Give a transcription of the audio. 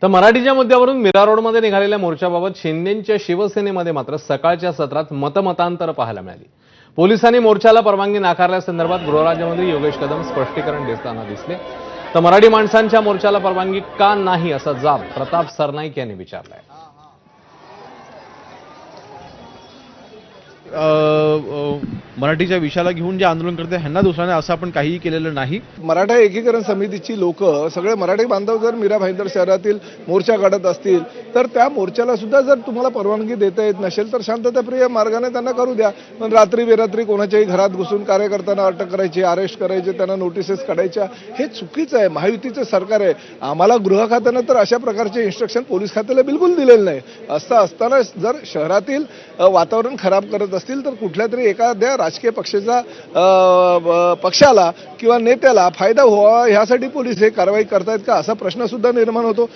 तर मराठीच्या मुद्द्यावरून मीरा रोडमध्ये निघालेल्या मोर्चाबाबत शिंदेंच्या शिवसेनेमध्ये मात्र सकाळच्या सत्रात मतमतांतर पाहायला मिळाली। पोलिसांनी मोर्चाला परवानगी नाकारल्यासंदर्भात गृहराज्यमंत्री योगेश कदम स्पष्टीकरण देताना दिसले। तर मराठी माणसांच्या मोर्चाला परवानगी का नाही असा जाब प्रताप सरनाईक यांनी विचारलाय। मराठीच्या विषयाला घेऊन जे आंदोलन करते ह्यांना दुसऱ्याने असं आपण काहीही केलेलं नाही। मराठा एकीकरण समितीची लोक सगळे मराठी बांधव जर मीरा भाईंदर शहरातील मोर्चा काढत असतील तर त्या मोर्चाला सुद्धा जर तुम्हाला परवानगी देता येत नसेल तर शांतताप्रिय मार्गाने त्यांना करू द्या। पण रात्री बेरात्री कोणाच्याही घरात घुसून कार्यकर्त्यांना अटक करायची, अरेस्ट करायचे, त्यांना नोटिसेस काढायच्या, हे चुकीचं आहे। महायुतीचं सरकार आहे। आम्हाला गृह खात्यानं तर अशा प्रकारचे इन्स्ट्रक्शन पोलीस खात्याला बिलकुल दिलेले नाही। असं असताना जर शहरातील वातावरण खराब करत असतील तर कुठल्या तरी एखाद्या राजकीय पक्षाला किंवा नेत्याला फायदा व्हावा ह्यासाठी पोलीस हे कारवाई करतायत का असा प्रश्न सुद्धा निर्माण होतो।